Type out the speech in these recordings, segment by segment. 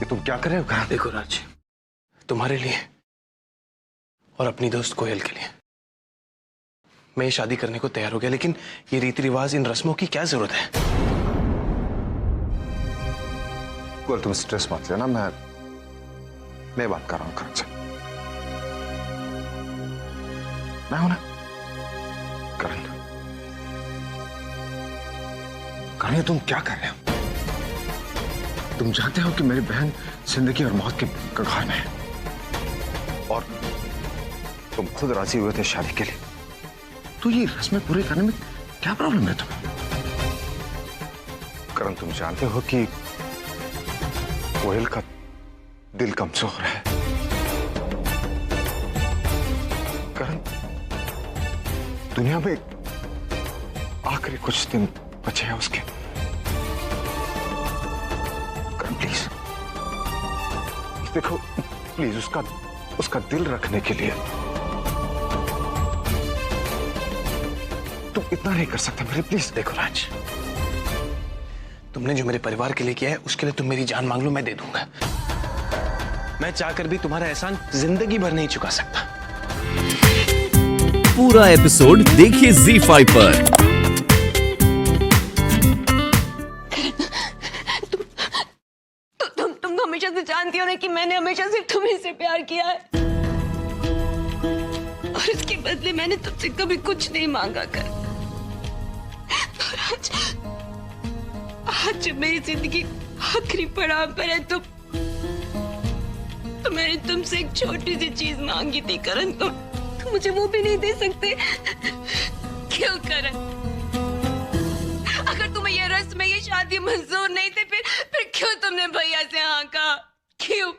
ये तुम क्या कर रहे हो? कहा देखो राज, तुम्हारे लिए और अपनी दोस्त कोयल के लिए मैं ये शादी करने को तैयार हो गया, लेकिन ये रीति रिवाज, इन रस्मों की क्या जरूरत है? कोयल तुम स्ट्रेस मत लेना, मैं बात कर रहा हूँ करण से। मैं हूं ना करण। करण, तुम क्या कर रहे हो? तुम जानते हो कि मेरी बहन जिंदगी और मौत के कगार में है, और तुम खुद राजी हुए थे शादी के लिए, तो ये रस्में पूरी करने में क्या प्रॉब्लम है तुम्हें? करण, तुम जानते हो कि कोयल का दिल कमजोर है। करण, दुनिया में आखिरी कुछ दिन बचे हैं उसके। करण प्लीज, देखो प्लीज, उसका दिल रखने के लिए तुम इतना नहीं कर सकते मेरे? प्लीज देखो राज, तुमने जो मेरे परिवार के लिए किया है उसके लिए तुम मेरी जान मांग लो, मैं दे दूंगा। मैं चाहकर भी तुम्हारा एहसान जिंदगी भर नहीं चुका सकता। पूरा एपिसोड देखिए ZEE5 पर। तुम हमेशा से जानती हो ना कि मैंने हमेशा सिर्फ तुम्हीं से प्यार किया है, और इसके बदले मैंने तुमसे कभी कुछ नहीं मांगा कर। और आज जब मेरी जिंदगी आखिरी पड़ाव पर है तो मैंने तुमसे एक छोटी सी चीज मांगी थी करण, तुम मुझे वो भी नहीं दे सकते? क्यों करण? अगर तुम्हें ये रस्म, ये शादी मंजूर नहीं थे, फिर क्यों तुमने भैया से हाँ कहा? क्यों?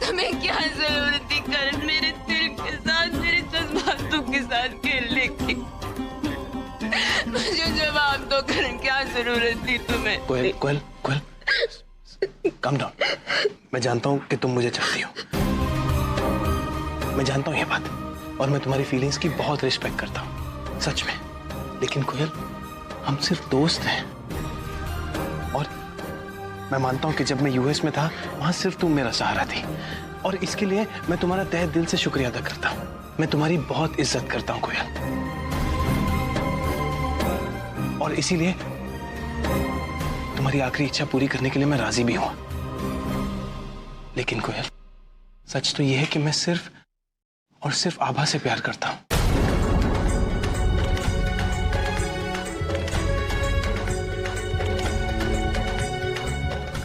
तुम्हें क्या जरूरत थी करण मेरे दिल के साथ, मेरे जज्बातों के साथ खेलने की? मुझे जवाब दो करण, क्या जरूरत थी तुम्हें? कोयल, कोयल, कोयल, कम डाउन। मैं जानता हूं कि तुम मुझे चाहती हो, मैं जानता हूं ये बात, और मैं तुम्हारी फीलिंग्स की बहुत रिस्पेक्ट करता हूं, सच में। लेकिन कोयल, हम सिर्फ दोस्त हैं, और मैं मानता हूं कि जब मैं यूएस में था वहां सिर्फ तुम मेरा सहारा थी, और इसके लिए मैं तुम्हारा तहे दिल से शुक्रिया अदा करता हूं। मैं तुम्हारी बहुत इज्जत करता हूं कोयल, और इसीलिए तुम्हारी आखिरी इच्छा पूरी करने के लिए मैं राजी भी हूं। लेकिन कोयल, सच तो यह है कि मैं सिर्फ और सिर्फ आभा से प्यार करता हूं।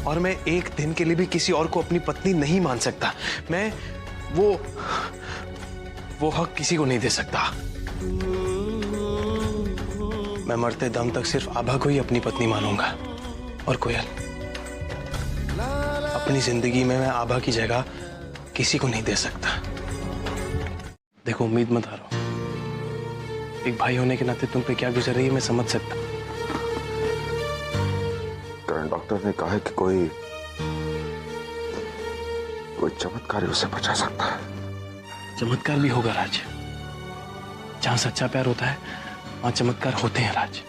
और मैं एक दिन के लिए भी किसी और को अपनी पत्नी नहीं मान सकता। मैं वो हक किसी को नहीं दे सकता। मैं मरते दम तक सिर्फ आभा को ही अपनी पत्नी मानूंगा। और कोयल, अपनी जिंदगी में मैं आभा की जगह किसी को नहीं दे सकता। देखो, उम्मीद मत हारो। एक भाई होने के नाते तुम पे क्या गुजर रही है मैं समझ सकता। करण, डॉक्टर ने कहा है कि कोई चमत्कार ही उसे बचा सकता है। चमत्कार भी होगा राज। जहां सच्चा प्यार होता है वहां चमत्कार होते हैं राज।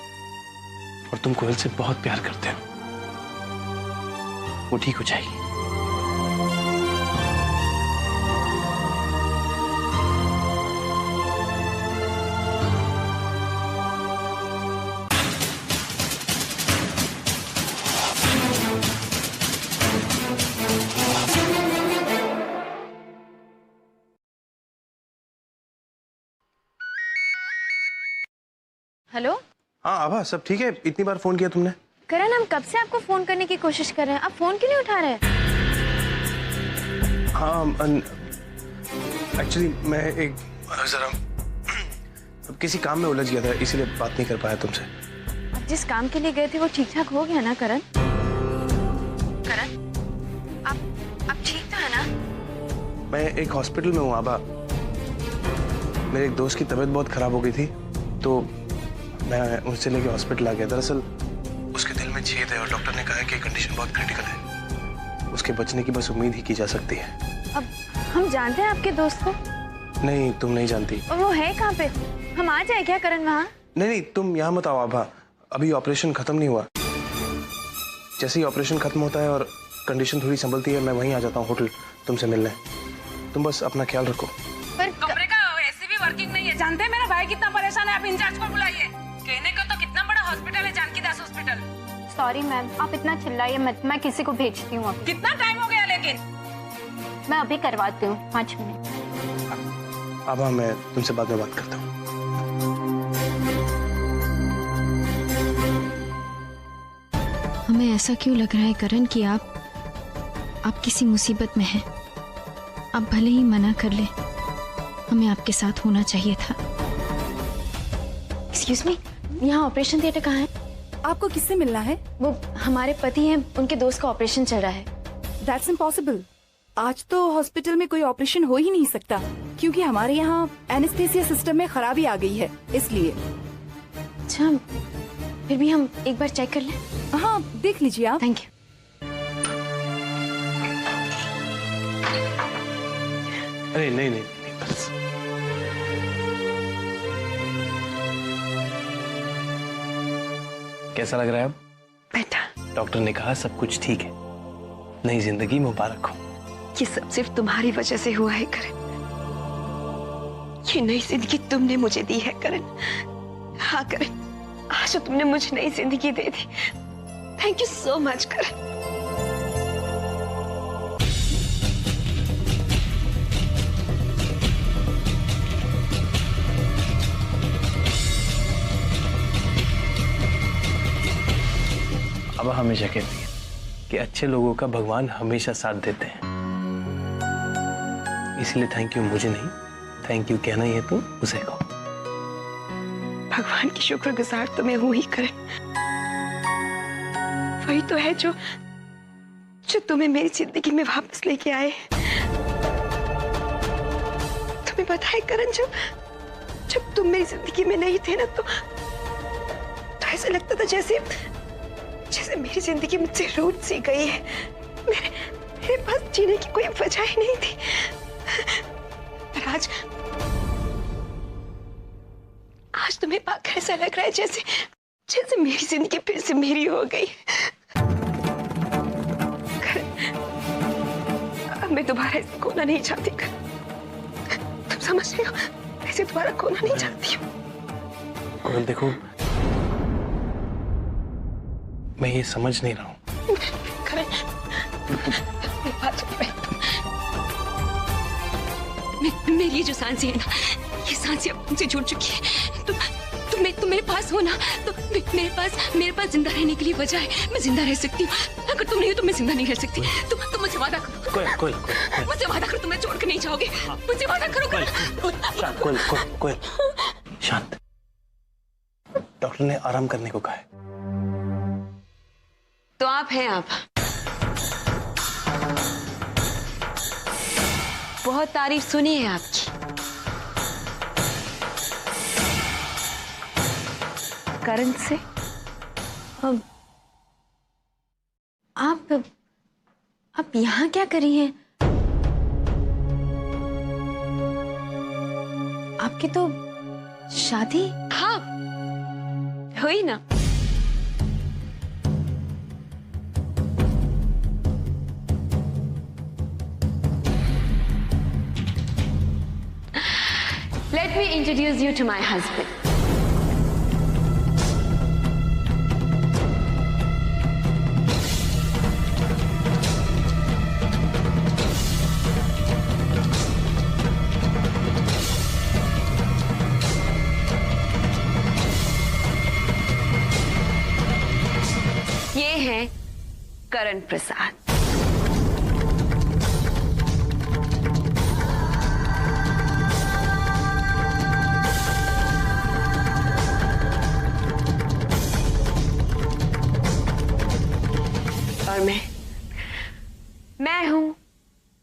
और तुम कोयल से बहुत प्यार करते हो, वो ठीक हो जाएगी। हेलो। हाँ आभा, सब ठीक है? इतनी बार फोन किया तुमने? करण, हम कब से आपको फोन करने की कोशिश कर रहे हैं, आप फोन क्यों नहीं उठा रहे हैं? हाँ, एक्चुअली मैं एक जरा किसी काम में उलझ गया था, इसीलिए बात नहीं कर पाया तुमसे। आप जिस काम के लिए गए थे वो ठीक ठाक हो गया ना करण? करण, आप ठीक तो है ना? मैं एक हॉस्पिटल में हूँ आभा। मेरे एक दोस्त की तबीयत बहुत खराब हो गई थी, तो मैं उनसे लेके हॉस्पिटल आ गया। दरअसल उसके दिल में छेद है और डॉक्टर ने कहा है कि कंडीशन बहुत क्रिटिकल है। उसके बचने की बस उम्मीद ही की जा सकती है। अब हम जानते हैं आपके दोस्त को? नहीं, तुम नहीं जानती। और वो है कहाँ पे? हम आ जाए क्या करण वहाँ? नहीं, तुम यहाँ मत आओ आभा, अभी ऑपरेशन खत्म नहीं हुआ। जैसे ही ऑपरेशन खत्म होता है और कंडीशन थोड़ी संभलती है, मैं वहीं आ जाता हूँ होटल तुमसे मिलने। तुम बस अपना ख्याल रखो। पर कमरे का ऐसे भी वर्किंग नहीं है। जानते हैं मेरा भाई कितना परेशान है, आप इंचार्ज को बुलाइए। कहने को तो कितना बड़ा हॉस्पिटल है, जानकी दास हॉस्पिटल। सॉरी मैम, आप इतना चिल्लाइए मत, मैं किसी को भेजती हूँ अभी। कितना टाइम हो गया लेकिन? मैं अभी करवाती हूँ, 5 मिनट। अब मैं तुमसे बाद में बात करता हूँ। हमें ऐसा क्यों लग रहा है करण कि आप किसी मुसीबत में हैं। आप भले ही मना कर ले, हमें आपके साथ होना चाहिए था। एक्सक्यूज मी, यहाँ ऑपरेशन थिएटर कहाँ है? आपको किससे मिलना है? वो हमारे पति हैं, उनके दोस्त का ऑपरेशन चल रहा है। That's impossible. आज तो हॉस्पिटल में कोई ऑपरेशन हो ही नहीं सकता, क्योंकि हमारे यहाँ एनेस्थेसिया सिस्टम में खराबी आ गई है, इसलिए। अच्छा, फिर भी हम एक बार चेक कर लें? हाँ, देख लीजिए आप। Thank you. अरे नहीं, बस। कैसा लग रहा है अब? बेटा, डॉक्टर ने कहा सब कुछ ठीक है। नई जिंदगी मुबारक हो। ये सब सिर्फ तुम्हारी वजह से हुआ है करण। ये नई जिंदगी तुमने मुझे दी है करण। हाँ करण, आज तो तुमने मुझे नई जिंदगी दे दी। थैंक यू सो मच करण। अब हमेशा कहती है कि अच्छे लोगों का भगवान हमेशा साथ देते हैं। इसलिए थैंक यू मुझे नहीं, थैंक यू कहना ही है तो उसे कहो। भगवान की शुक्रगुजार तो मैं हूं ही करण। वही तो है जो तुम्हें मेरी जिंदगी में वापस लेके आए। तुम्हें पता है करण, जब तुम मेरी जिंदगी में नहीं थे ना, तो ऐसा लगता था जैसे मेरी जिंदगी मुझसे रूठ सी गई है। मेरे पास जीने की कोई वजह ही नहीं थी। पर आज तुम्हें पाकर ऐसा लग रहा है जैसे मेरी जिंदगी फिर से मेरी हो गई। अब मैं दोबारा इसे खोना नहीं चाहती। तुम समझ रहे हो? ऐसे दोबारा खोना नहीं चाहती हूँ। और देखो, मैं ये समझ नहीं रहा हूँ। मेरी जो सांसें है ना, ये सांसें अब तुमसे जुड़ चुकी है। तुम मेरे पास हो ना, तो मेरे पास जिंदा रहने के लिए वजह है। मैं जिंदा रह सकती हूँ। अगर तुम नहीं हो तो मैं जिंदा नहीं रह सकती। तुम मुझसे वादा करो। कोई मुझसे वादा करो, तुम मैं छोड़ कर नहीं जाओगे। मुझसे वादा करो। कोई शांत। डॉक्टर ने आराम करने को कहा है। तो आप हैं आप। बहुत तारीफ सुनी है आपकी। करण से आप यहाँ क्या कर रही हैं? आपकी तो शादी? हाँ, हुई ना। Let me introduce you to my husband. ये है करण प्रसाद। और मैं हूं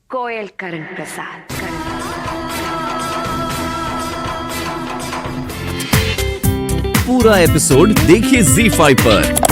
कोयल करण प्रसाद। पूरा एपिसोड देखिए ZEE5 पर।